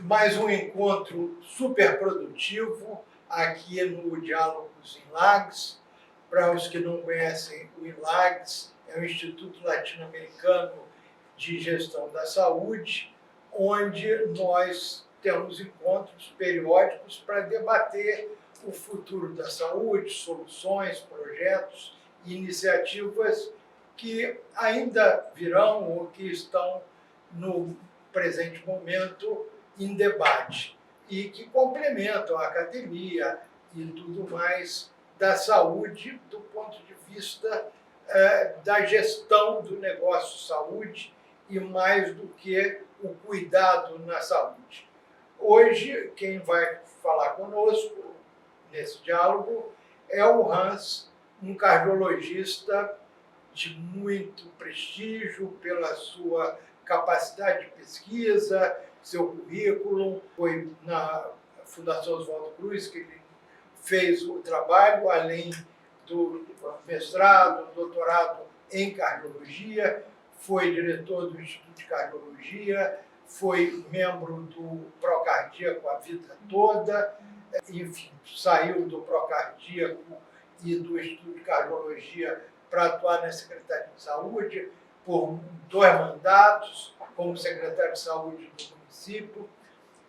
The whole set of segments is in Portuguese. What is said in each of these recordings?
Mais um encontro super produtivo aqui no Diálogos INLAGS. Para os que não conhecem, o INLAGS é o Instituto Latino-Americano de Gestão da Saúde, onde nós temos encontros periódicos para debater o futuro da saúde, soluções, projetos e iniciativas que ainda virão ou que estão no presente momento em debate e que complementam a academia e tudo mais da saúde do ponto de vista da gestão do negócio saúde e mais do que o cuidado na saúde. Hoje, quem vai falar conosco nesse diálogo é o Hans, um cardiologista de muito prestígio pela sua capacidade de pesquisa, seu currículo. Foi na Fundação Oswaldo Cruz que ele fez o trabalho, além do mestrado, doutorado em cardiologia, foi diretor do Instituto de Cardiologia, foi membro do Procardíaco a vida toda, enfim, saiu do Procardíaco e do Instituto de Cardiologia para atuar na Secretaria de Saúde por 2 mandatos como secretário de Saúde do município,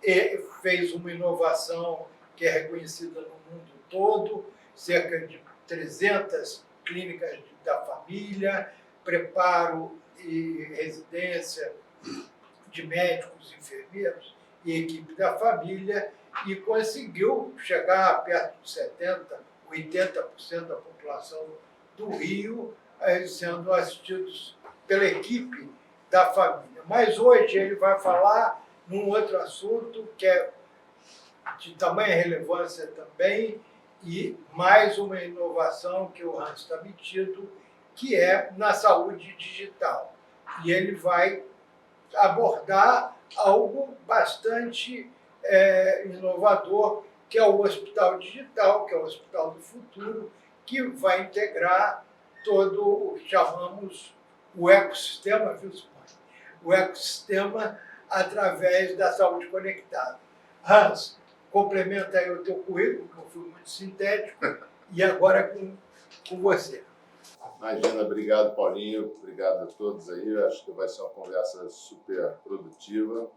e fez uma inovação que é reconhecida no mundo todo, cerca de 300 clínicas da família, preparo e residência de médicos, enfermeiros e equipe da família, e conseguiu chegar a perto de 70%, 80% da população do Rio sendo assistidos pela equipe da família. Mas hoje ele vai falar num outro assunto que é de tamanha relevância também e mais uma inovação que o Hans está metido, que é na saúde digital. E ele vai abordar algo bastante inovador, que é o Hospital Digital, que é o Hospital do Futuro, que vai integrar todo o que chamamos o ecossistema, viu, Simone? O ecossistema através da saúde conectada. Hans, complementa aí o teu currículo, que eu fui muito sintético, e agora com você. Imagina, obrigado, Paulinho, obrigado a todos aí. Acho que vai ser uma conversa super produtiva.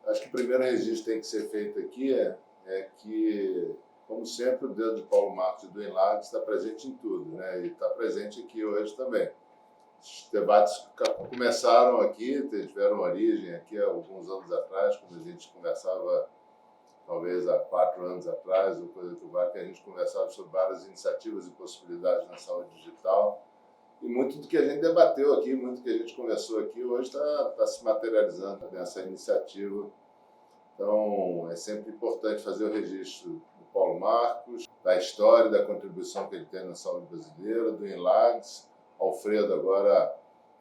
Acho que o primeiro registro que tem que ser feito aqui é que, como sempre, o dedo de Paulo Marcos e do INLAGS está presente em tudo, né? E está presente aqui hoje também. Os debates começaram aqui, tiveram origem aqui há alguns anos atrás, quando a gente conversava, talvez há 4 anos atrás, ou coisa que vai, que a gente conversava sobre várias iniciativas e possibilidades na saúde digital. E muito do que a gente debateu aqui, muito do que a gente conversou aqui, hoje está se materializando nessa iniciativa. Então, é sempre importante fazer o registro do Paulo Marcos, da história, da contribuição que ele tem na saúde brasileira, do INLAGS, Alfredo agora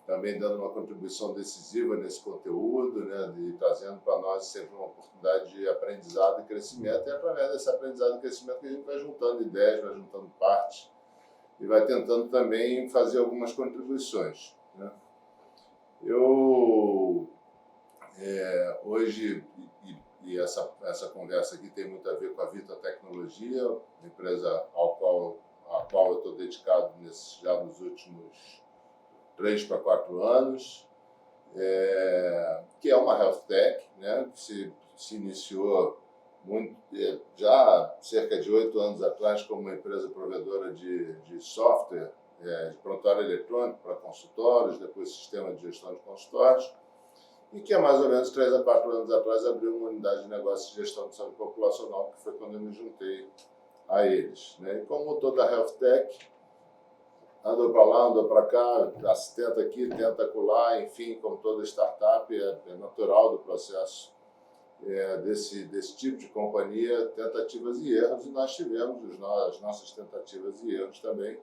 também dando uma contribuição decisiva nesse conteúdo, né, e trazendo para nós sempre uma oportunidade de aprendizado e crescimento, e é através desse aprendizado e crescimento que a gente vai juntando ideias, vai juntando partes, e vai tentando também fazer algumas contribuições, né. Eu, hoje, e essa conversa aqui tem muito a ver com a Vita Tecnologia, empresa a qual eu estou dedicado já nos últimos 3 para 4 anos, que é uma health tech, né, que se iniciou já cerca de 8 anos atrás como uma empresa provedora de software, de prontuário eletrônico para consultórios, depois sistema de gestão de consultórios, e que há mais ou menos 3 a 4 anos atrás abriu uma unidade de negócios de gestão de saúde populacional, que foi quando eu me juntei a eles, né? E como toda health tech, andou para lá, andou para cá, tenta aqui, tenta acolá, enfim, como toda startup, é natural do processo desse tipo de companhia, tentativas e erros, e nós tivemos as nossas tentativas e erros também.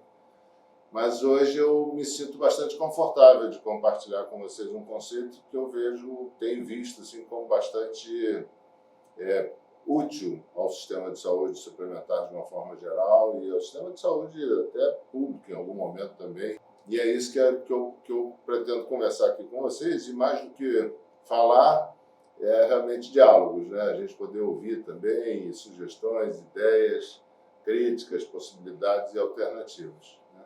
Mas hoje eu me sinto bastante confortável de compartilhar com vocês um conceito que eu tenho visto assim, como bastante útil ao sistema de saúde suplementar de uma forma geral e ao sistema de saúde até público em algum momento também. E é isso que eu pretendo conversar aqui com vocês, e mais do que falar, é realmente diálogos, né? A gente poder ouvir também sugestões, ideias, críticas, possibilidades e alternativas, né?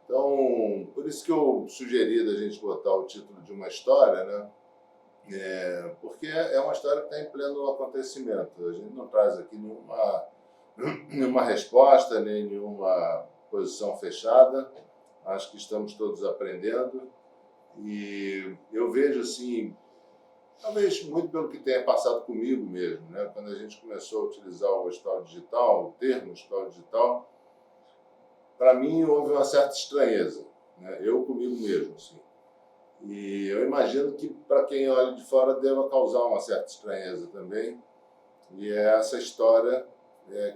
Então, por isso que eu sugeri da gente botar o título de uma história, né? Porque é uma história que está em pleno acontecimento. A gente não traz aqui nenhuma resposta, nem nenhuma posição fechada. Acho que estamos todos aprendendo. E eu vejo, assim, talvez muito pelo que tenha passado comigo mesmo, né? Quando a gente começou a utilizar o hospital digital, o termo hospital digital, para mim houve uma certa estranheza, né? Eu comigo mesmo, assim. E eu imagino que para quem olha de fora deva causar uma certa estranheza também. E é essa história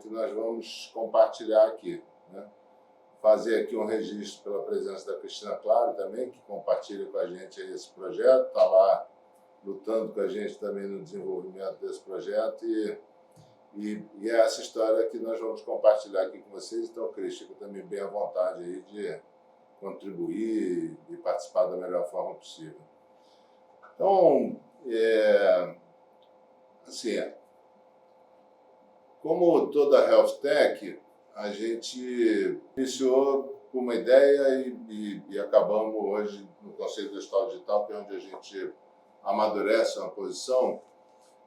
que nós vamos compartilhar aqui, né? Fazer aqui um registro pela presença da Cristina Claro também, que compartilha com a gente aí esse projeto, está lá lutando com a gente também no desenvolvimento desse projeto e é essa história que nós vamos compartilhar aqui com vocês. Então, Cris, fica também bem à vontade aí de contribuir e participar da melhor forma possível. Então, assim, como toda health tech, a gente iniciou com uma ideia e acabamos hoje no Conselho do Hospital Digital, que é onde a gente amadurece uma posição.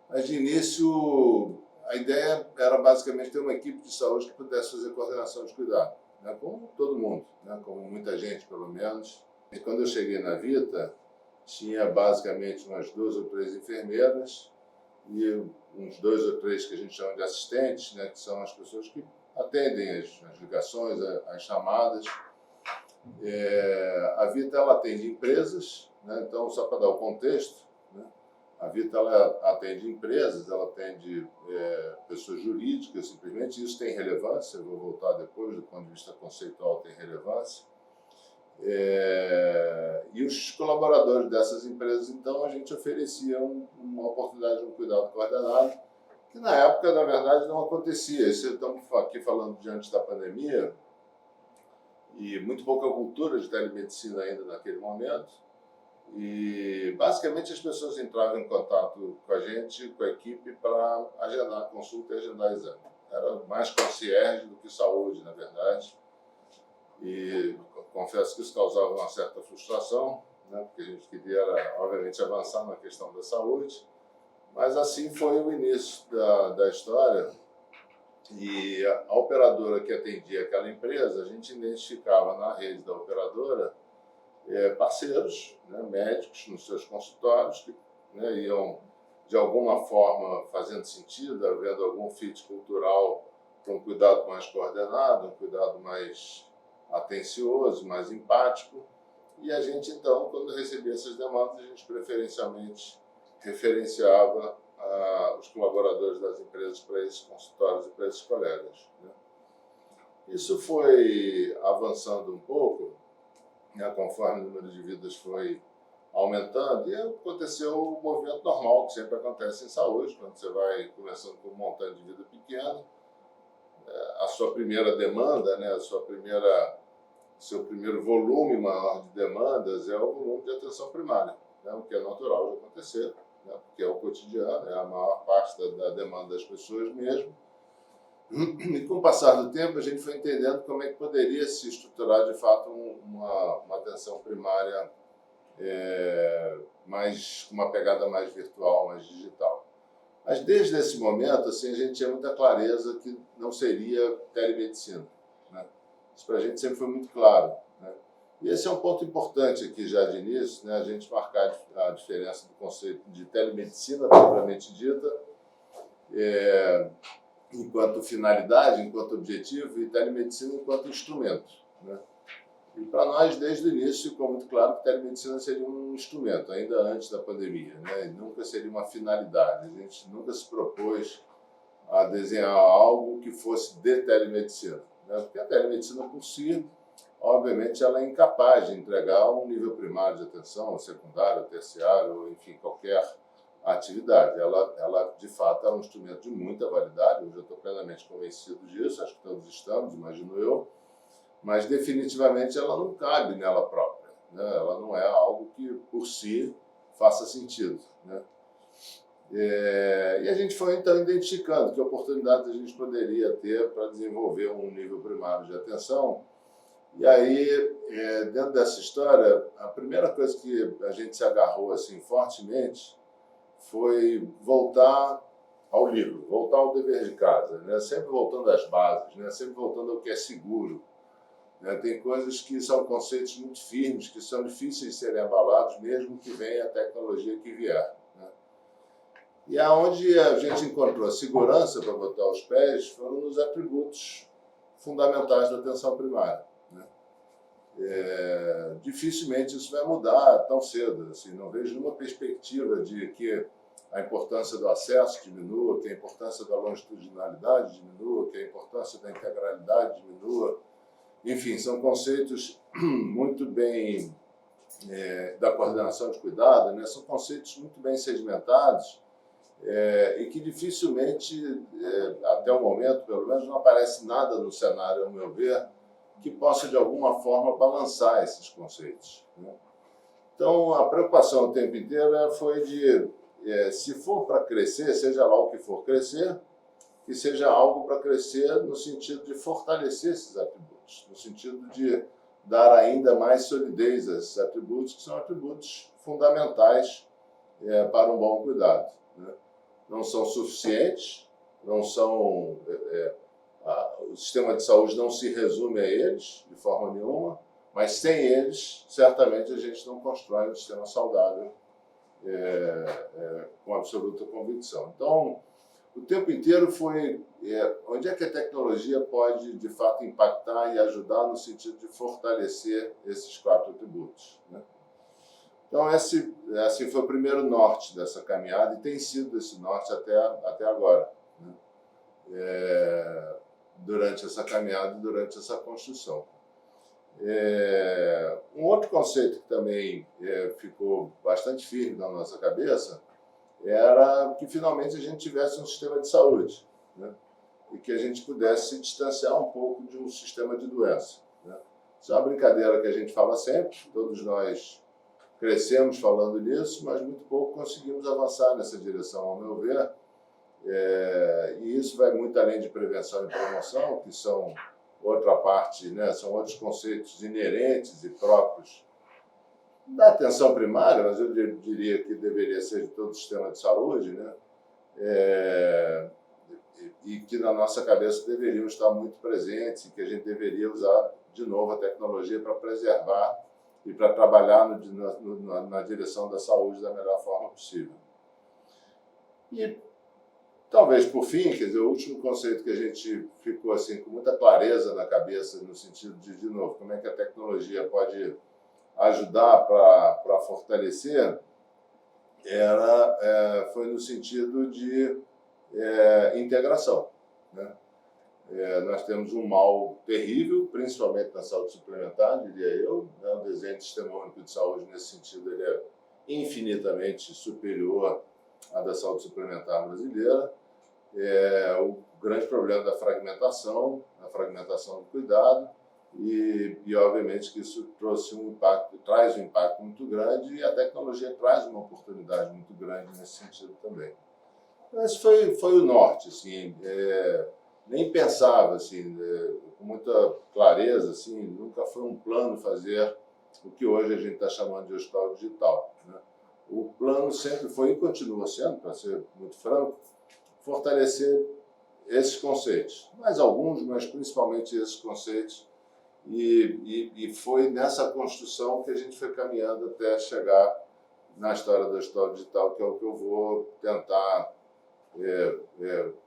Mas de início, a ideia era basicamente ter uma equipe de saúde que pudesse fazer coordenação de cuidado, né? Como todo mundo, né? Como muita gente, pelo menos. E quando eu cheguei na Vita, tinha basicamente umas 2 ou 3 enfermeiras e uns 2 ou 3 que a gente chama de assistentes, né? Que são as pessoas que atendem as ligações, as chamadas. A Vita ela atende empresas, né? Então, só para dar o contexto, né? A Vita ela atende empresas, ela atende pessoas jurídicas, simplesmente. Isso tem relevância, eu vou voltar depois, do ponto de vista conceitual, tem relevância. E os colaboradores dessas empresas, então, a gente oferecia uma oportunidade de um cuidado coordenado, que na época, na verdade, não acontecia. Estamos aqui falando diante da pandemia, e muito pouca cultura de telemedicina ainda naquele momento. E, basicamente, as pessoas entravam em contato com a gente, com a equipe, para agendar consulta e agendar exame. Era mais concierge do que saúde, na verdade. E confesso que isso causava uma certa frustração, né? Porque a gente queria, obviamente, avançar na questão da saúde. Mas assim foi o início da história. E a operadora que atendia aquela empresa, a gente identificava na rede da operadora parceiros, né, médicos nos seus consultórios que, né, iam, de alguma forma, fazendo sentido, havendo algum fit cultural para um cuidado mais coordenado, um cuidado mais atencioso, mais empático. E a gente, então, quando recebia essas demandas, a gente preferencialmente referenciava os colaboradores das empresas para esses consultórios e para esses colegas, né? Isso foi avançando um pouco, né, conforme o número de vidas foi aumentando, e aconteceu o movimento normal que sempre acontece em saúde, quando você vai começando com um montante de vida pequeno, a sua primeira demanda, né, seu primeiro volume maior de demandas é o volume de atenção primária, né, o que é natural de acontecer, né, porque é o cotidiano, é a maior parte da demanda das pessoas mesmo. E com o passar do tempo, a gente foi entendendo como é que poderia se estruturar, de fato, uma atenção primária com uma pegada mais virtual, mais digital. Mas desde esse momento, assim, a gente tinha muita clareza que não seria telemedicina, né? Isso para a gente sempre foi muito claro, né? E esse é um ponto importante aqui já de início, né? A gente marcar a diferença do conceito de telemedicina propriamente dita, enquanto finalidade, enquanto objetivo, e telemedicina enquanto instrumento, né? E para nós, desde o início, ficou muito claro que telemedicina seria um instrumento, ainda antes da pandemia, né? E nunca seria uma finalidade. A gente nunca se propôs a desenhar algo que fosse de telemedicina, né? Porque a telemedicina por si, obviamente, ela é incapaz de entregar um nível primário de atenção, secundário, terciário, ou enfim, qualquer atividade. Ela, de fato, é um instrumento de muita validade. Hoje eu estou plenamente convencido disso, acho que todos estamos, imagino eu, mas definitivamente ela não cabe nela própria, né? Ela não é algo que, por si, faça sentido, né? E a gente foi, então, identificando que oportunidades a gente poderia ter para desenvolver um nível primário de atenção. E aí, dentro dessa história, a primeira coisa que a gente se agarrou assim, fortemente foi voltar ao livro, voltar ao dever de casa, né? Sempre voltando às bases, né? Sempre voltando ao que é seguro. Né? Tem coisas que são conceitos muito firmes, que são difíceis de serem abalados, mesmo que venha a tecnologia que vier. Né? E aonde a gente encontrou a segurança para botar os pés foram nos atributos fundamentais da atenção primária. Né? Dificilmente isso vai mudar tão cedo. Assim, não vejo nenhuma perspectiva de que a importância do acesso diminua, que a importância da longitudinalidade diminua, que a importância da integralidade diminua. Enfim, são conceitos muito bem da coordenação de cuidado, né? São conceitos muito bem sedimentados e que dificilmente, até o momento, pelo menos, não aparece nada no cenário, ao meu ver, que possa, de alguma forma, balançar esses conceitos. Né? Então, a preocupação o tempo inteiro foi de, se for para crescer, seja lá o que for crescer, que seja algo para crescer no sentido de fortalecer esses atributos, no sentido de dar ainda mais solidez a esses atributos, que são atributos fundamentais para um bom cuidado. Né? Não são suficientes, não são... o sistema de saúde não se resume a eles, de forma nenhuma, mas sem eles, certamente a gente não constrói um sistema saudável com absoluta convicção. Então, o tempo inteiro foi onde é que a tecnologia pode, de fato, impactar e ajudar no sentido de fortalecer esses 4 atributos. Né? Então, esse foi o primeiro norte dessa caminhada e tem sido esse norte até agora, né? Durante essa caminhada e durante essa construção. Um outro conceito que também ficou bastante firme na nossa cabeça era que finalmente a gente tivesse um sistema de saúde, né? E que a gente pudesse se distanciar um pouco de um sistema de doença. Né? Isso é uma brincadeira que a gente fala sempre, todos nós crescemos falando nisso, mas muito pouco conseguimos avançar nessa direção, ao meu ver. E isso vai muito além de prevenção e promoção, que são outra parte, né? São outros conceitos inerentes e próprios da atenção primária, mas eu diria que deveria ser de todo o sistema de saúde, né? E que na nossa cabeça deveriam estar muito presentes e que a gente deveria usar de novo a tecnologia para preservar e para trabalhar na direção da saúde da melhor forma possível. E talvez, por fim, quer dizer, o último conceito que a gente ficou assim, com muita clareza na cabeça, no sentido de novo, como é que a tecnologia pode ajudar para fortalecer, foi no sentido de integração. Né? Nós temos um mal terrível, principalmente na saúde suplementar, diria eu. Né? O desenho do Sistema Único de Saúde, nesse sentido, ele é infinitamente superior à da saúde suplementar brasileira. O grande problema da fragmentação, a fragmentação do cuidado, e obviamente que isso traz um impacto muito grande, e a tecnologia traz uma oportunidade muito grande nesse sentido também. Mas foi o norte, assim, nem pensava assim, com muita clareza, assim, nunca foi um plano fazer o que hoje a gente está chamando de hospital digital. Né? O plano sempre foi e continua sendo, para ser muito franco, fortalecer esses conceitos. Mais alguns, mas principalmente esses conceitos. E foi nessa construção que a gente foi caminhando até chegar na história do hospital digital, que é o que eu vou tentar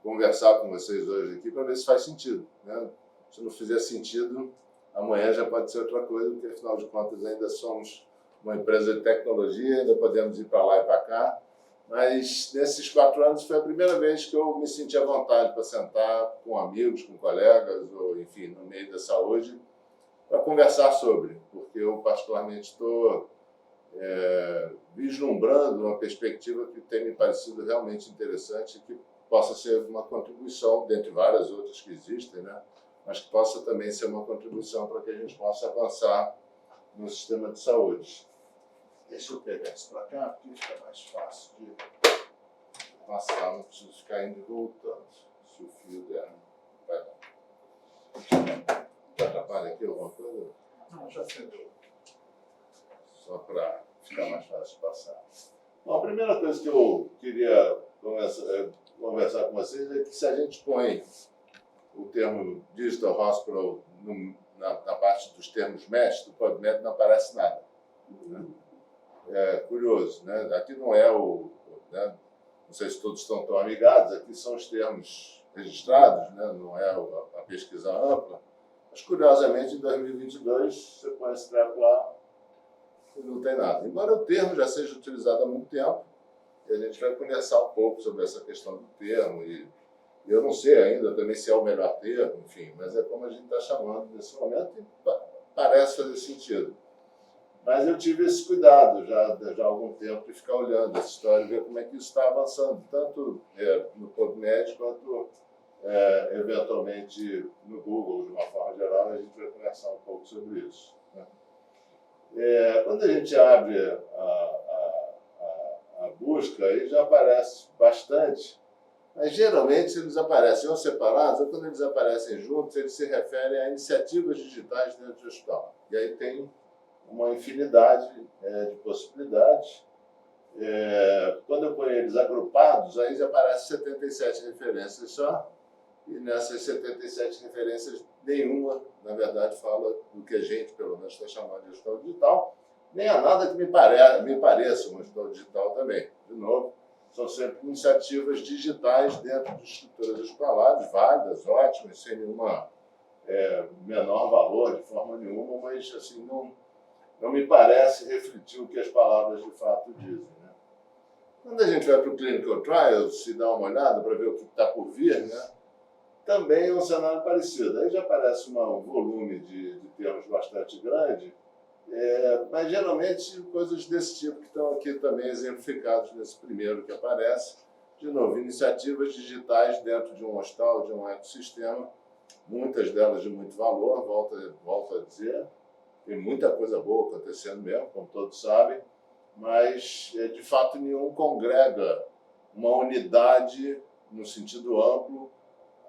conversar com vocês hoje aqui para ver se faz sentido. Né? Se não fizer sentido, amanhã já pode ser outra coisa, porque afinal de contas ainda somos uma empresa de tecnologia, ainda podemos ir para lá e para cá. Mas nesses 4 anos foi a primeira vez que eu me senti à vontade para sentar com amigos, com colegas, ou enfim, no meio da saúde, para conversar sobre, porque eu particularmente estou vislumbrando uma perspectiva que tem me parecido realmente interessante e que possa ser uma contribuição, dentre várias outras que existem, né? Mas que possa também ser uma contribuição para que a gente possa avançar no sistema de saúde. Deixa eu pegar isso para cá, porque fica mais fácil de passar, não preciso ficar indo e voltando. Se o fio der, vai lá. Já atrapalha aqui alguma coisa? Não, já acendeu. Só para ficar mais fácil de passar. Bom, a primeira coisa que eu queria conversar com vocês é que se a gente põe o termo Digital Hospital na parte dos termos MESH, do PubMed não aparece nada. Né? É curioso, né? Aqui não é né? Não sei se todos estão tão amigados, aqui são os termos registrados, né? Não é a pesquisa ampla. Mas, curiosamente, em 2022, você põe esse treco lá e não tem nada. Embora o termo já seja utilizado há muito tempo, e a gente vai conversar um pouco sobre essa questão do termo, e eu não sei ainda também se é o melhor termo, enfim, mas é como a gente está chamando nesse momento e parece fazer sentido. Mas eu tive esse cuidado já há algum tempo de ficar olhando essa história e ver como é que isso está avançando, tanto no PubMed quanto eventualmente no Google, de uma forma geral, a gente vai conversar um pouco sobre isso. Né? Quando a gente abre a busca, aí já aparece bastante, mas geralmente eles aparecem ou separados, ou quando eles aparecem juntos, eles se referem a iniciativas digitais dentro do hospital. E aí tem uma infinidade de possibilidades. Quando eu ponho eles agrupados, aí já aparecem 77 referências só, e nessas 77 referências, nenhuma, na verdade, fala do que a gente, pelo menos, está chamando de hospital digital, nem há nada que me pareça um hospital digital também. De novo, são sempre iniciativas digitais dentro de estruturas hospitalares, válidas, ótimas, sem nenhuma menor valor, de forma nenhuma, mas assim, não me parece refletir o que as palavras de fato dizem. Né? Quando a gente vai para o Clinical Trials, se dá uma olhada para ver o que está por vir, né? Também é um cenário parecido. Aí já aparece um volume de termos bastante grande, mas geralmente coisas desse tipo que estão aqui também exemplificados nesse primeiro que aparece. De novo, iniciativas digitais dentro de um hospital, de um ecossistema, muitas delas de muito valor, volto a dizer, tem muita coisa boa acontecendo mesmo, como todos sabem, mas de fato nenhum congrega uma unidade no sentido amplo,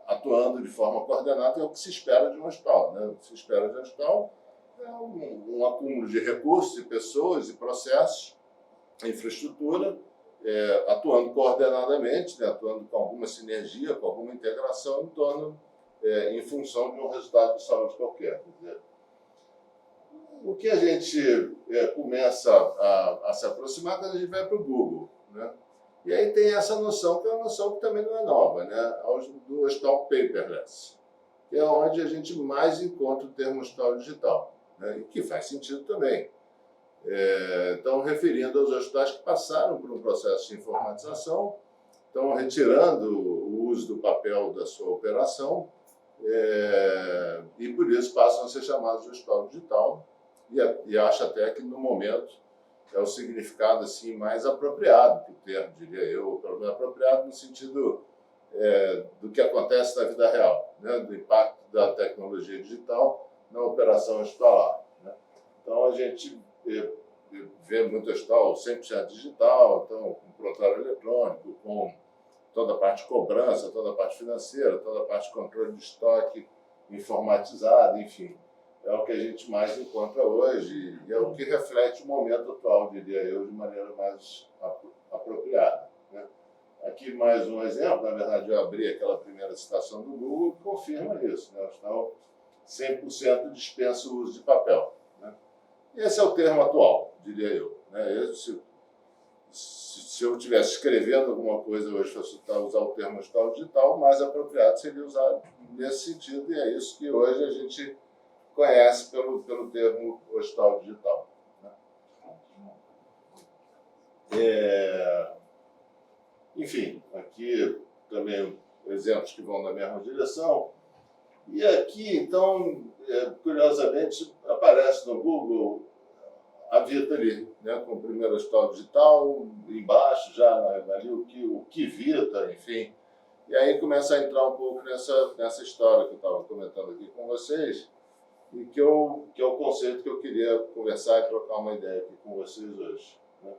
atuando de forma coordenada, é o que se espera de um hospital. Né? O que se espera de um hospital é um acúmulo de recursos, e pessoas, e processos, infraestrutura, atuando coordenadamente, né? Atuando com alguma sinergia, com alguma integração em função de um resultado de saúde qualquer. Quer dizer, o que a gente começa a se aproximar quando a gente vai para o Google. Né? E aí tem essa noção, que é uma noção que também não é nova, né? Do hospital paperless, que é onde a gente mais encontra o termo hospital digital, né? E que faz sentido também. Estão referindo aos hospitais que passaram por um processo de informatização, estão retirando o uso do papel da sua operação, e por isso passam a ser chamados de hospital digital, e acho até que no momento é o significado assim, mais apropriado para o termo, diria eu, pelo menos apropriado no sentido do que acontece na vida real, né? Do impacto da tecnologia digital na operação hospitalar. Né? Então a gente vê muito hospital 100% digital, então, com prontuário eletrônico, com toda a parte de cobrança, toda a parte financeira, toda a parte de controle de estoque informatizada, enfim. É o que a gente mais encontra hoje e é o que reflete o momento atual, diria eu, de maneira mais apropriada. Né? Aqui mais um exemplo, na verdade eu abri aquela primeira citação do Google que confirma isso. Né? O hospital 100% dispensa o uso de papel. Né? Esse é o termo atual, diria eu. Né? Se eu estivesse escrevendo alguma coisa hoje, fosse usar o termo hospital digital, o mais apropriado seria usar nesse sentido, e é isso que hoje a gente conhece pelo termo hospital digital. Né? Enfim, aqui também exemplos que vão na mesma direção. E aqui, então, curiosamente, aparece no Google a Vita ali, né, com o primeiro hospital digital, embaixo já ali o que Vita, enfim. E aí começa a entrar um pouco nessa história que eu estava comentando aqui com vocês, e que é o conceito que eu queria conversar e trocar uma ideia aqui com vocês hoje. Né?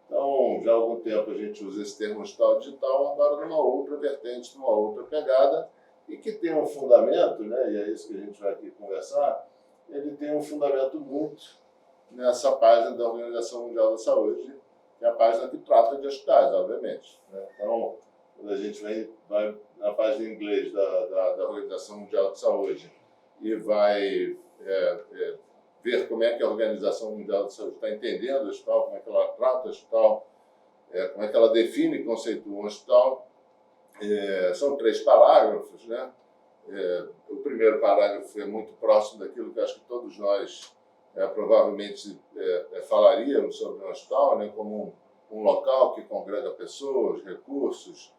Então, já há algum tempo a gente usa esse termo hospital digital, agora numa outra vertente, numa outra pegada, e que tem um fundamento, né, e é isso que a gente vai aqui conversar, ele tem um fundamento muito nessa página da Organização Mundial da Saúde, que é a página que trata de hospitais, obviamente, né? Então, quando a gente vai na página em inglês da Organização Mundial de Saúde e vai ver como é que a Organização Mundial de Saúde está entendendo o hospital, como é que ela trata o hospital, como é que ela define e conceitua um hospital. São 3 parágrafos, né? O primeiro parágrafo é muito próximo daquilo que acho que todos nós provavelmente falaríamos sobre um hospital, né? Como um local que congrega pessoas, recursos,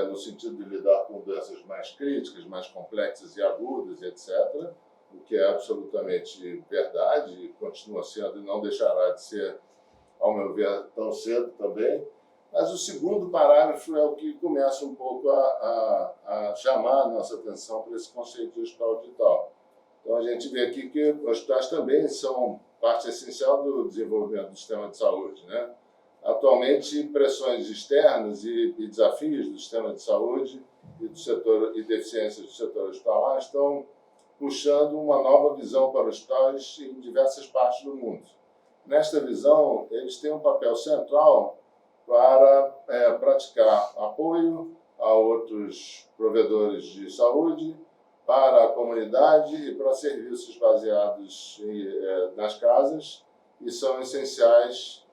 no sentido de lidar com doenças mais críticas, mais complexas e agudas, etc., o que é absolutamente verdade e continua sendo e não deixará de ser, ao meu ver, tão cedo também. Mas o segundo parágrafo é o que começa um pouco a chamar a nossa atenção para esse conceito de hospital digital. Então a gente vê aqui que hospitais também são parte essencial do desenvolvimento do sistema de saúde, né? Atualmente, pressões externas e desafios do sistema de saúde e do setor e deficiências do setor hospitalar estão puxando uma nova visão para os hospitais em diversas partes do mundo. Nesta visão, eles têm um papel central para praticar apoio a outros provedores de saúde, para a comunidade e para serviços baseados nas casas, e são essenciais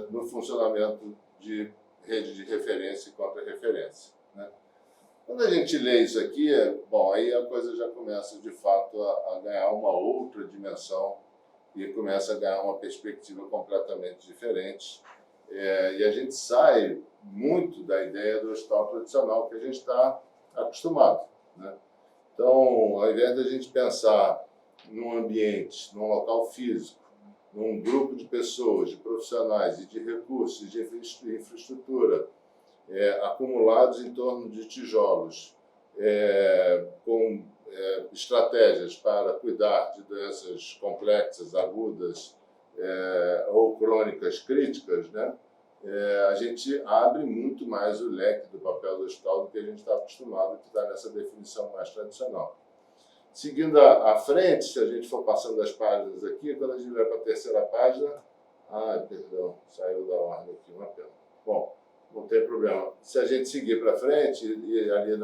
no funcionamento de rede de referência e contra-referência, né? Quando a gente lê isso aqui, bom, aí a coisa já começa de fato a ganhar uma outra dimensão e começa a ganhar uma perspectiva completamente diferente. E a gente sai muito da ideia do hospital tradicional que a gente está acostumado, né? Então, ao invés da gente pensar num ambiente, num local físico, num grupo de pessoas, de profissionais e de recursos, de infraestrutura, acumulados em torno de tijolos, com estratégias para cuidar de doenças complexas, agudas ou crônicas críticas, né? A gente abre muito mais o leque do papel do hospital do que a gente está acostumado, que está nessa definição mais tradicional. Seguindo à frente, se a gente for passando as páginas aqui, quando a gente vai para a terceira página... perdão, saiu da ordem aqui, uma pena. Bom, não tem problema. Se a gente seguir para frente, e ali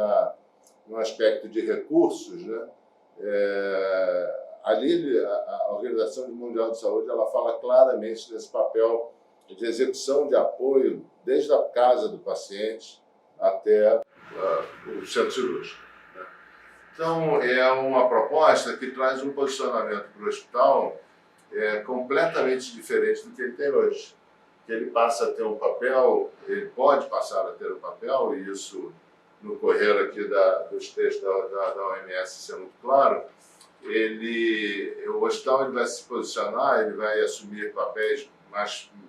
no aspecto de recursos, né, ali a Organização Mundial de Saúde ela fala claramente desse papel de execução de apoio desde a casa do paciente até o centro cirúrgico, né? Então, é uma proposta que traz um posicionamento para o hospital completamente diferente do que ele tem hoje. Ele passa a ter um papel, ele pode passar a ter um papel, e isso no correr aqui dos textos da OMS isso é muito claro. O hospital ele vai se posicionar, ele vai assumir papéis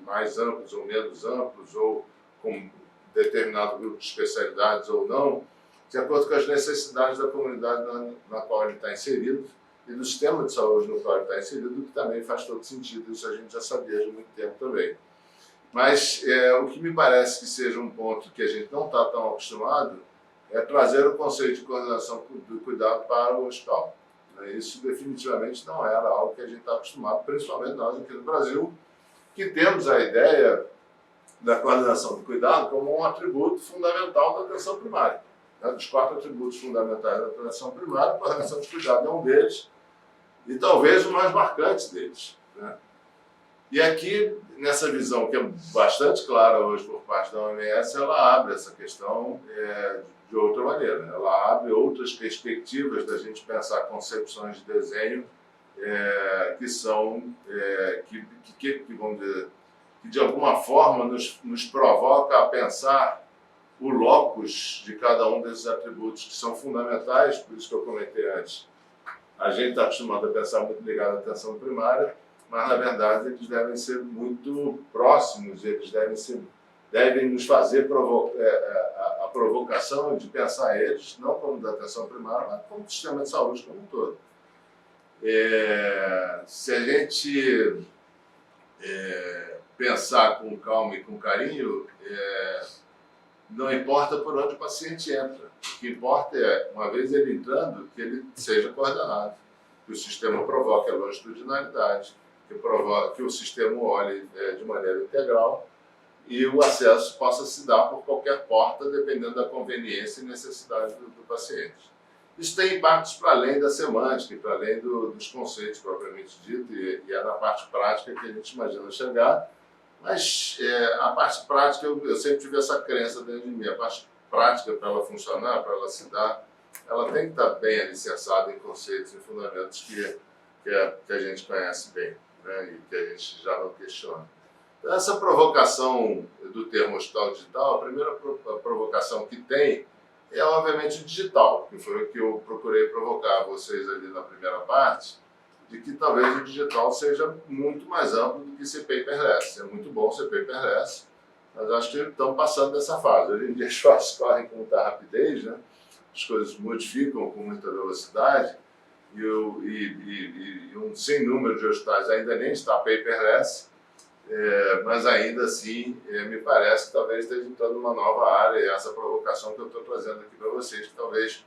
mais amplos ou menos amplos, ou com determinado grupo de especialidades ou não, de acordo com as necessidades da comunidade na qual ele está inserido e do sistema de saúde no qual ele está inserido, que também faz todo sentido, isso a gente já sabia de muito tempo também. Mas o que me parece que seja um ponto que a gente não está tão acostumado é trazer o conceito de coordenação do cuidado para o hospital. Isso definitivamente não era algo que a gente está acostumado, principalmente nós aqui no Brasil, que temos a ideia da coordenação do cuidado como um atributo fundamental da atenção primária. Dos 4 atributos fundamentais da atenção primária, a coordenação de cuidado é um deles, e talvez o mais marcante deles, né? E aqui, nessa visão que é bastante clara hoje por parte da OMS, ela abre essa questão de outra maneira. Ela abre outras perspectivas da gente pensar concepções de desenho que são, vamos dizer, que de alguma forma nos provoca a pensar o locus de cada um desses atributos que são fundamentais, por isso que eu comentei antes. A gente está acostumado a pensar muito ligado à atenção primária, mas na verdade eles devem ser muito próximos, eles devem nos fazer a provocação de pensar eles, não como da atenção primária, mas como do sistema de saúde como um todo. Se a gente pensar com calma e com carinho, não importa por onde o paciente entra. O que importa é, uma vez ele entrando, que ele seja coordenado, que o sistema provoque a longitudinalidade, que o sistema olhe de maneira integral e o acesso possa se dar por qualquer porta, dependendo da conveniência e necessidade do paciente. Isso tem impactos para além da semântica, para além dos conceitos propriamente dito, e é na parte prática que a gente imagina chegar. Mas a parte prática, eu sempre tive essa crença dentro de mim. A parte prática, para ela funcionar, para ela se dar, ela tem que estar bem alicerçada em conceitos e fundamentos que a gente conhece bem, né, e que a gente já não questiona. Então, essa provocação do termo hospital digital, a primeira provocação que tem é, obviamente, o digital, que foi o que eu procurei provocar vocês ali na primeira parte, de que talvez o digital seja muito mais amplo do que ser paperless. É muito bom ser paperless, mas acho que estamos passando dessa fase. Hoje em dia as fases correm com muita rapidez, né? As coisas modificam com muita velocidade e um sem número de hospitais ainda nem está paperless, mas ainda assim me parece que talvez esteja entrando numa nova área, e essa provocação que eu estou trazendo aqui para vocês, que talvez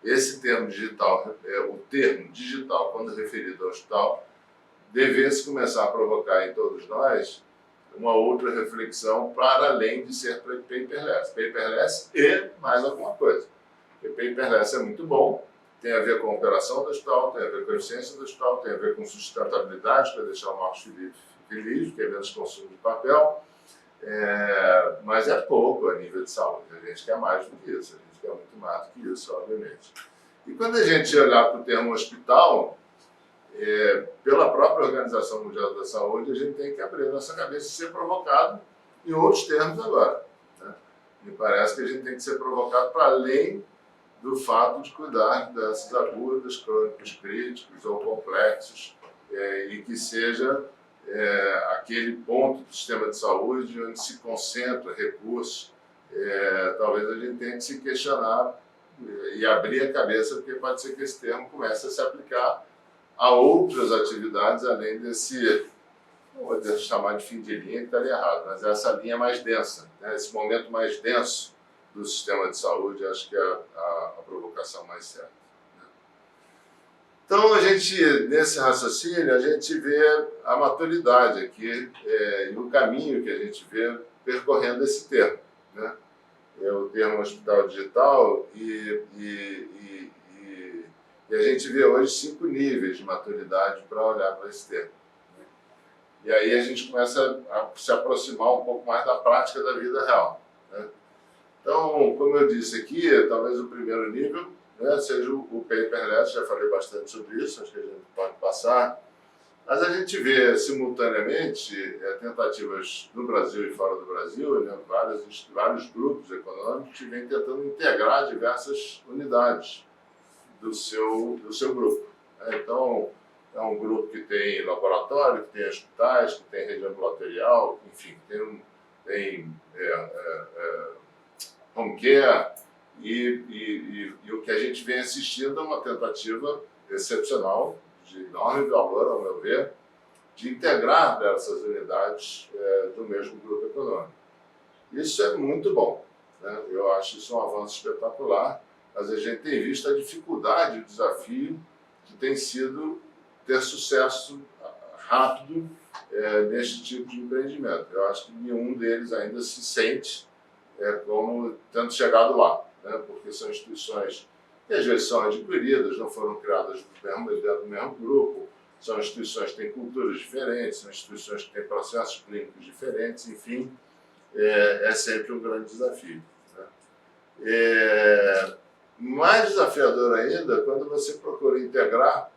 esse termo digital, o termo digital, quando referido ao hospital, devesse começar a provocar em todos nós uma outra reflexão para além de ser paperless. Paperless e mais alguma coisa. Porque paperless é muito bom, tem a ver com a operação do hospital, tem a ver com a eficiência do hospital, tem a ver com sustentabilidade, para deixar o Marcos Felipe feliz, que é menos consumo de papel, mas é pouco a nível de saúde. A gente quer mais do que isso, a gente quer muito mais do que isso, obviamente. E quando a gente olhar para o termo hospital, pela própria Organização Mundial da Saúde, a gente tem que abrir nossa cabeça e ser provocado em outros termos agora, né? Me parece que a gente tem que ser provocado para além do fato de cuidar de doenças agudas, crônicos, críticos ou complexos, e que seja aquele ponto do sistema de saúde onde se concentra recursos. Talvez a gente tenha que se questionar e abrir a cabeça, porque pode ser que esse termo comece a se aplicar a outras atividades, além desse, não vou chamar de fim de linha, que estaria errado, mas essa linha mais densa, né? Esse momento mais denso do sistema de saúde, acho que é a provocação mais certa. Então, nesse raciocínio, a gente vê a maturidade aqui e o caminho que a gente vê percorrendo esse termo, né? É o termo hospital digital e a gente vê hoje 5 níveis de maturidade para olhar para esse termo. E aí a gente começa a se aproximar um pouco mais da prática da vida real, né? Então, como eu disse aqui, talvez o primeiro nível, né, seja o paperless, já falei bastante sobre isso, acho que a gente pode passar. Mas a gente vê simultaneamente tentativas no Brasil e fora do Brasil, né, vários grupos econômicos que vêm tentando integrar diversas unidades do seu grupo. Então, é um grupo que tem laboratório, que tem hospitais, que tem rede ambulatorial, enfim, tem home care, e o que a gente vem assistindo é uma tentativa excepcional, de enorme valor, ao meu ver, de integrar dessas unidades do mesmo grupo econômico. Isso é muito bom, né? Eu acho isso um avanço espetacular, mas a gente tem visto a dificuldade, o desafio que tem sido ter sucesso rápido neste tipo de empreendimento. Eu acho que nenhum deles ainda se sente como tendo chegado lá, né? Porque são instituições que às vezes são adquiridas, não foram criadas dentro do mesmo grupo, são instituições que têm culturas diferentes, são instituições que têm processos clínicos diferentes, enfim, é sempre um grande desafio, né? Mais desafiador ainda quando você procura integrar,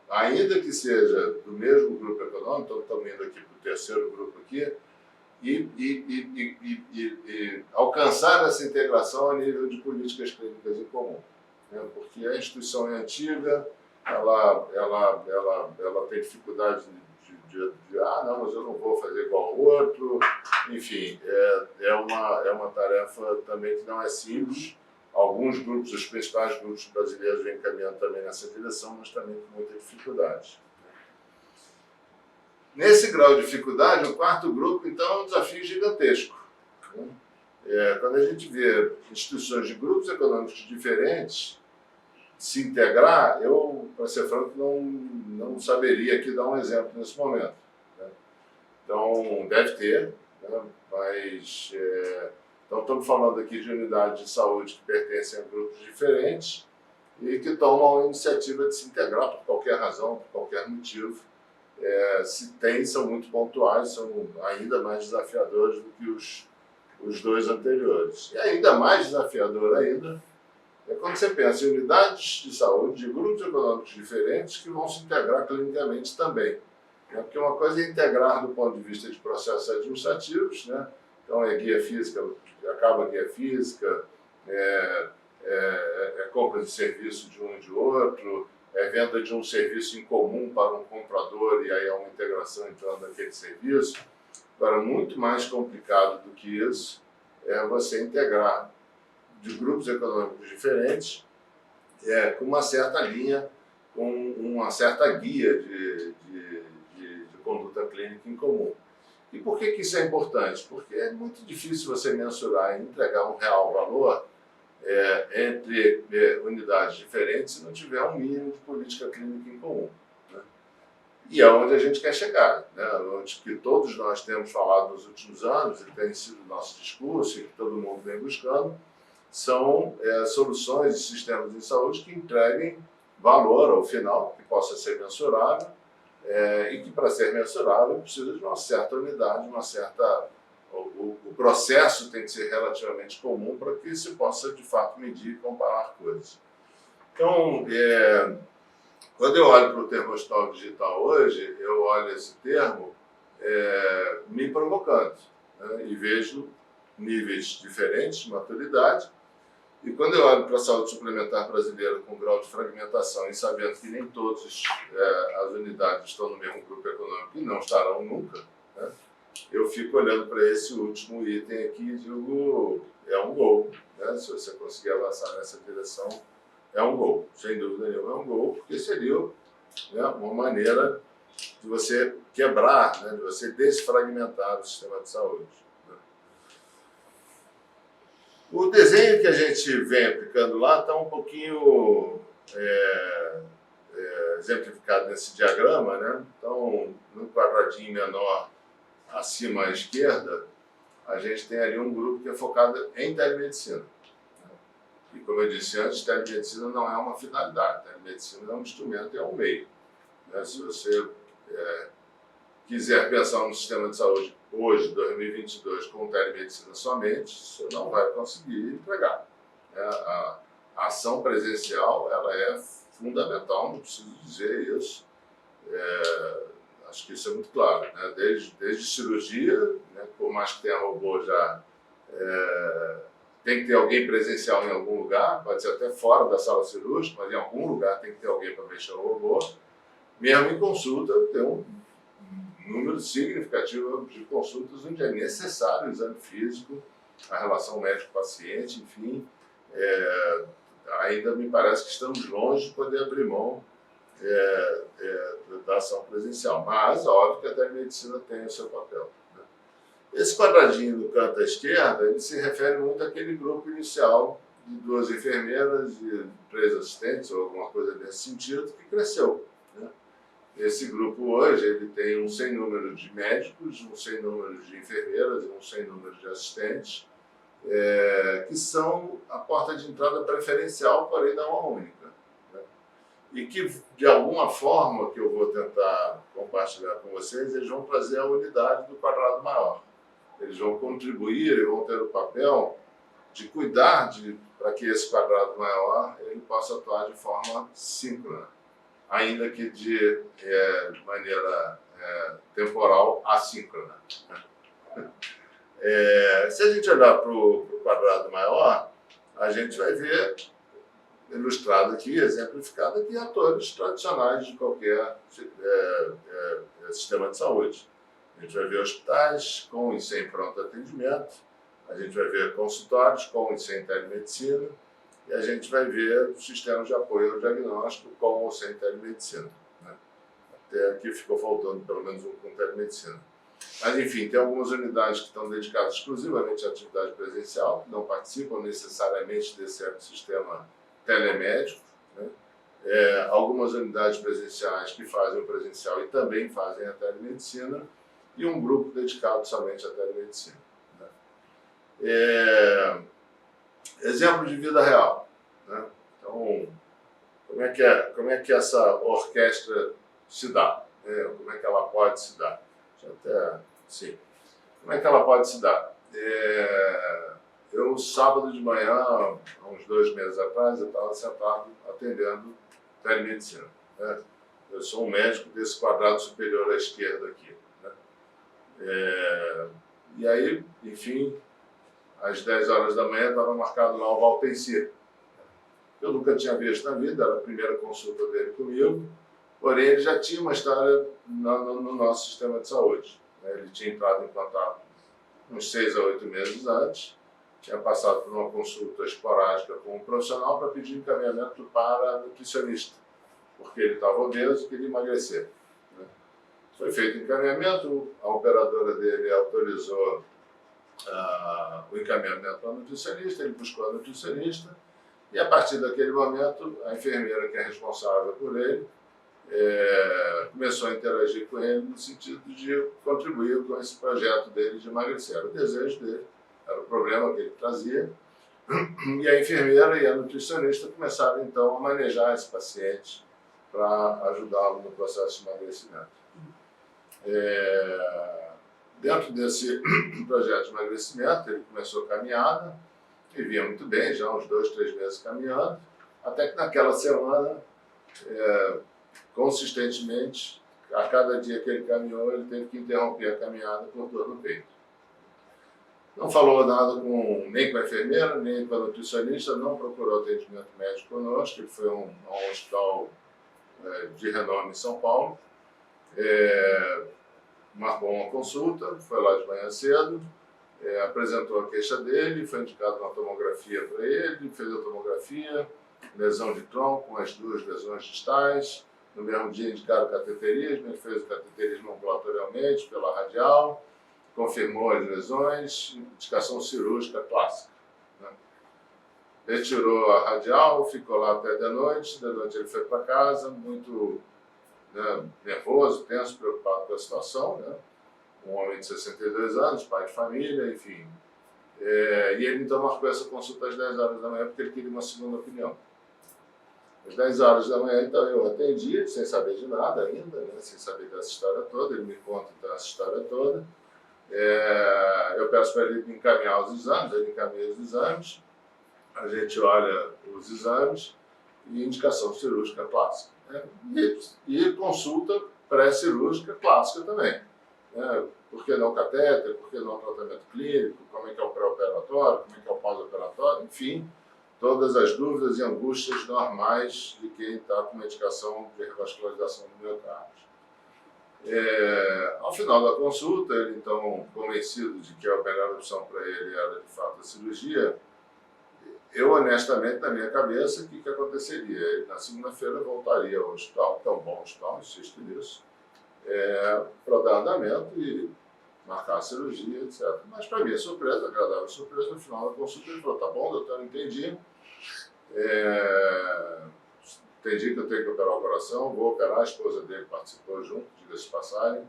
ainda que seja do mesmo grupo econômico, então estamos indo aqui para o terceiro grupo aqui, e alcançar essa integração a nível de políticas clínicas em comum, né? Porque a instituição é antiga, ela tem dificuldade de não, mas eu não vou fazer igual ao outro, enfim, é uma tarefa também que não é simples. Alguns grupos, os principais grupos brasileiros, vêm caminhando também nessa direção, mas também com muita dificuldade. Nesse grau de dificuldade, o quarto grupo, então, é um desafio gigantesco. Quando a gente vê instituições de grupos econômicos diferentes se integrar, eu, para ser franco, não saberia aqui dar um exemplo nesse momento. Então, deve ter, mas então, estamos falando aqui de unidades de saúde que pertencem a grupos diferentes e que tomam a iniciativa de se integrar por qualquer razão, por qualquer motivo. Se tem, são muito pontuais, são ainda mais desafiadores do que os dois anteriores. E ainda mais desafiador ainda é quando você pensa em unidades de saúde de grupos econômicos diferentes que vão se integrar clinicamente também. Porque uma coisa é integrar do ponto de vista de processos administrativos, né? Então é guia física, acaba a guia física, compra de serviço de um e de outro, venda de um serviço em comum para um comprador e aí há uma integração entrando naquele serviço. Agora, muito mais complicado do que isso é você integrar de grupos econômicos diferentes com uma certa linha, com uma certa guia de conduta clínica em comum. E por que isso é importante? Porque é muito difícil você mensurar e entregar um real valor entre unidades diferentes se não tiver um mínimo de política clínica em comum. Né? E é onde a gente quer chegar, né? Onde que todos nós temos falado nos últimos anos, e tem sido o nosso discurso, e que todo mundo vem buscando, são soluções e sistemas de saúde que entreguem valor ao final, que possa ser mensurável, e que para ser mensurável precisa de uma certa unidade, o processo tem que ser relativamente comum para que se possa de fato medir e comparar coisas. Então, quando eu olho para o termo hospital digital hoje, eu olho esse termo me provocando, né? E vejo níveis diferentes de maturidade. E quando eu olho para a saúde suplementar brasileira com grau de fragmentação e sabendo que nem todas as unidades estão no mesmo grupo econômico e não estarão nunca, né? Eu fico olhando para esse último item aqui e digo, é um gol, né? Se você conseguir avançar nessa direção, é um gol, sem dúvida nenhuma é um gol, porque seria, né, uma maneira de você quebrar, né, de você desfragmentar o sistema de saúde. O desenho que a gente vem aplicando lá está um pouquinho exemplificado nesse diagrama, né? Então, no quadradinho menor acima à esquerda, a gente tem ali um grupo que é focado em telemedicina. E como eu disse antes, telemedicina não é uma finalidade, telemedicina é um instrumento, é um meio. Né? Se você quiser pensar no sistema de saúde hoje, 2022, com telemedicina somente, você não vai conseguir entregar. A ação presencial ela é fundamental, não preciso dizer isso. Acho que isso é muito claro. Né? Desde cirurgia, né? Por mais que tenha robô já, tem que ter alguém presencial em algum lugar, pode ser até fora da sala cirúrgica, mas em algum lugar tem que ter alguém para mexer no robô. Mesmo em consulta, tem um número significativo de consultas onde é necessário o exame físico, a relação médico-paciente, enfim. Ainda me parece que estamos longe de poder abrir mão da ação presencial, mas óbvio que a telemedicina tem o seu papel. Né? Esse quadradinho no canto à esquerda, ele se refere muito àquele grupo inicial de 2 enfermeiras e 3 assistentes, ou alguma coisa nesse sentido, que cresceu. Né? Esse grupo hoje ele tem um sem número de médicos, um sem número de enfermeiras e um sem número de assistentes, que são a porta de entrada preferencial, porém não a única. Né? E que, de alguma forma, que eu vou tentar compartilhar com vocês, eles vão trazer a unidade do quadrado maior. Eles vão contribuir e vão ter o papel de cuidar para que esse quadrado maior ele possa atuar de forma síncrona, ainda que de maneira temporal assíncrona. Se a gente olhar para o quadrado maior, a gente vai ver ilustrado aqui, exemplificado aqui, atores tradicionais de qualquer sistema de saúde. A gente vai ver hospitais com e sem pronto atendimento, a gente vai ver consultórios com e sem telemedicina, e a gente vai ver sistemas de apoio ao diagnóstico com ou sem telemedicina. Né? aqui ficou faltando pelo menos um com telemedicina. Mas, enfim, tem algumas unidades que estão dedicadas exclusivamente à atividade presencial, que não participam necessariamente desse ecossistema telemédico, né? Algumas unidades presenciais que fazem o presencial e também fazem a telemedicina, e um grupo dedicado somente à telemedicina, né? Exemplo de vida real, né? Então, como é que essa orquestra se dá? Né? Como é que ela pode se dar? Sim. Como é que ela pode se dar? Eu, sábado de manhã, há uns 2 meses atrás, eu estava sentado atendendo telemedicina, né? Eu sou um médico desse quadrado superior à esquerda aqui, né? E aí, enfim, às 10 horas da manhã estava marcado lá o Valtencir. Eu nunca tinha visto na vida, era a primeira consulta dele comigo, porém ele já tinha uma história no nosso sistema de saúde. Ele tinha entrado em contato uns 6 a 8 meses antes, tinha passado por uma consulta esporádica com um profissional para pedir encaminhamento para nutricionista, porque ele estava obeso e queria emagrecer, né? Foi feito o encaminhamento, a operadora dele autorizou o encaminhamento para o nutricionista, ele buscou a nutricionista, e a partir daquele momento, a enfermeira que é responsável por ele começou a interagir com ele no sentido de contribuir com esse projeto dele de emagrecer. Era o desejo dele, era o problema que ele trazia. E a enfermeira e a nutricionista começaram então a manejar esse paciente para ajudá-lo no processo de emagrecimento. Dentro desse projeto de emagrecimento, ele começou a caminhada, e vinha muito bem, já uns 2, 3 meses caminhando, até que naquela semana, consistentemente, a cada dia que ele caminhou, ele teve que interromper a caminhada por dor no peito. Não falou nada nem com a enfermeira, nem com a nutricionista, não procurou atendimento médico conosco, ele foi a um hospital de renome em São Paulo, marcou uma consulta, foi lá de manhã cedo, apresentou a queixa dele, foi indicado uma tomografia para ele, fez a tomografia, lesão de tronco, as 2 lesões distais. No mesmo dia indicaram cateterismo, ele fez o cateterismo ambulatorialmente pela radial, confirmou as lesões, indicação cirúrgica clássica, né? Retirou a radial, ficou lá até de noite ele foi para casa, muito, né, nervoso, tenso, preocupado com a situação, né? Um homem de 62 anos, pai de família, enfim. E ele então marcou essa consulta às 10 horas da manhã porque ele queria uma segunda opinião. Às 10 horas da manhã, então, eu atendi, sem saber de nada ainda, né, sem saber dessa história toda, ele me conta então, essa história toda. Eu peço para ele encaminhar os exames, ele encaminha os exames, a gente olha os exames e indicação cirúrgica clássica, né? E consulta pré-cirúrgica clássica também, né? Por que não catéter, por que não tratamento clínico, como é que é o pré-operatório, como é que é o pós-operatório, enfim, todas as dúvidas e angústias normais de quem está com medicação de revascularização do miocárdio. Ao final da consulta, ele então, convencido de que a melhor opção para ele era de fato a cirurgia, eu honestamente, na minha cabeça, o que aconteceria? Ele na segunda-feira voltaria ao hospital, que é um bom hospital, insisto nisso, para dar andamento e marcar a cirurgia, etc. Mas, para minha surpresa, agradável surpresa, no final da consulta ele falou: tá bom, doutor, entendi. Entendi que eu tenho que operar o coração, vou operar, a esposa dele participou junto, diga-se de passagem,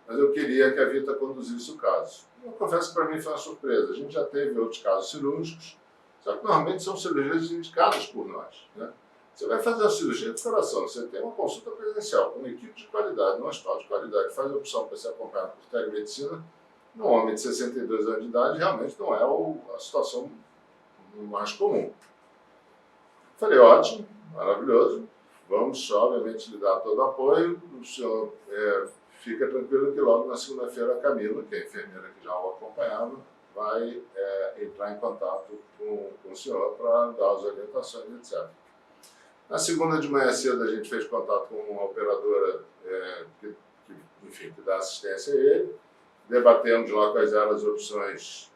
mas eu queria que a Vita conduzisse o caso. Eu confesso que para mim foi uma surpresa. A gente já teve outros casos cirúrgicos, só que normalmente são cirurgias indicadas por nós, né? Você vai fazer a cirurgia do coração, você tem uma consulta presencial com uma equipe de qualidade, um hospital de qualidade, que faz a opção para ser acompanhado por telemedicina, num homem de 62 anos de idade, realmente não é a situação mais comum. Falei: ótimo, maravilhoso, vamos obviamente lhe dar todo o apoio, o senhor fica tranquilo que logo na segunda-feira a Camila, que é a enfermeira que já o acompanhava, vai entrar em contato com o senhor para dar as orientações, etc. Na segunda de manhã cedo a gente fez contato com uma operadora que dá assistência a ele, debatemos lá quais eram as opções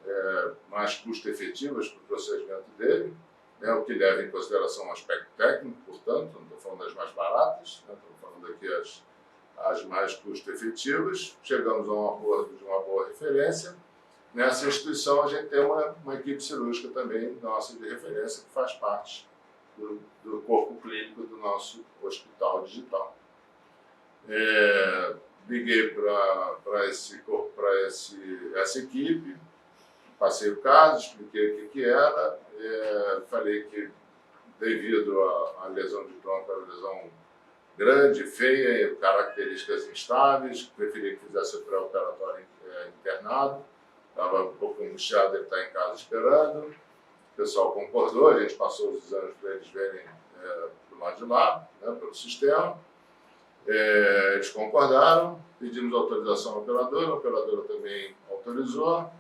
mais custo-efetivas para o procedimento dele, né, o que leva em consideração um aspecto técnico, portanto, não estou falando das mais baratas, né, estou falando aqui as mais custo-efetivas, chegamos a um acordo de uma boa referência. Nessa instituição, a gente tem uma equipe cirúrgica também nossa de referência, que faz parte do corpo clínico do nosso hospital digital. Liguei para essa equipe, passei o caso, expliquei o que era, falei que devido à lesão de tronco, era uma lesão grande, feia, características instáveis, preferia que fizesse o pré-operatório internado, estava um pouco angustiado, ele está em casa esperando. O pessoal concordou, a gente passou os exames para eles verem do lado de lá, né, pelo sistema. Eles concordaram, pedimos autorização ao operador, a operadora também autorizou.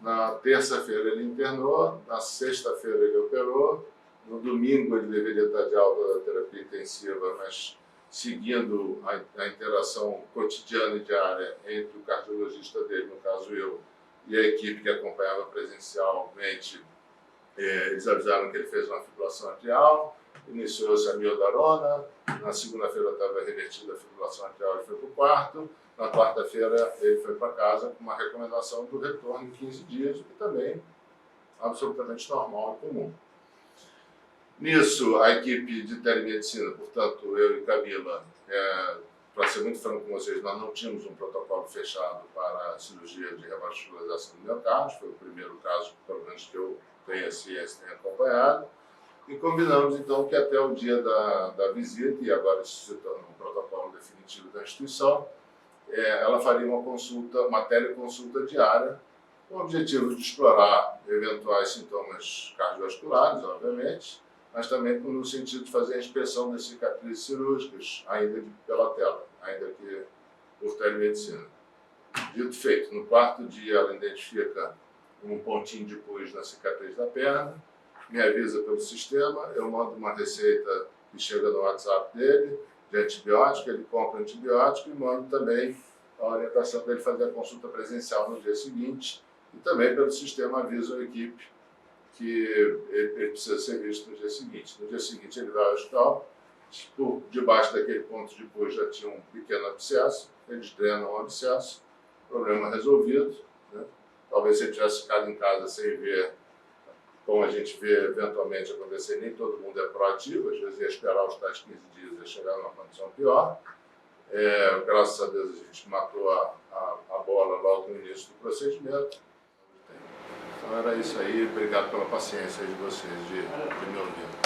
Na terça-feira ele internou, na sexta-feira ele operou, no domingo ele deveria estar de alta da terapia intensiva, mas seguindo a interação cotidiana e diária entre o cardiologista dele, no caso eu, e a equipe que acompanhava presencialmente, eles avisaram que ele fez uma fibrilação atrial, iniciou-se a miodarona, na segunda-feira estava revertida a fibrilação atrial, ele foi para o quarto, na quarta-feira ele foi para casa com uma recomendação do retorno em 15 dias, o que também é absolutamente normal e comum. Nisso, a equipe de telemedicina, portanto, eu e Camila, para ser muito franco com vocês, nós não tínhamos um protocolo fechado para a cirurgia de revascularização do miocárdio, foi o primeiro caso, pelo menos que eu tenho ciência, tenho acompanhado, e combinamos então que até o dia da visita, e agora isso se torna um protocolo definitivo da instituição, ela faria uma teleconsulta diária, com o objetivo de explorar eventuais sintomas cardiovasculares, obviamente, mas também no sentido de fazer a inspeção das cicatrizes cirúrgicas, ainda pela tela, ainda que por telemedicina. Dito feito, no quarto dia ela identifica um pontinho de pus na cicatriz da perna, me avisa pelo sistema, eu mando uma receita que chega no WhatsApp dele, de antibiótico, ele compra antibiótico e mando também a orientação para ele fazer a consulta presencial no dia seguinte, e também pelo sistema avisa a equipe que ele precisa ser visto no dia seguinte. No dia seguinte ele vai ao hospital, por debaixo daquele ponto de pus já tinha um pequeno abscesso, eles drenam o abscesso, problema resolvido, né? Talvez se ele tivesse ficado em casa sem ver, como a gente vê eventualmente acontecer, nem todo mundo é proativo, às vezes ia esperar os tais 15 dias e ia chegar numa condição pior. Graças a Deus a gente matou a bola logo no início do procedimento. Então era isso aí, obrigado pela paciência de vocês de me ouvir.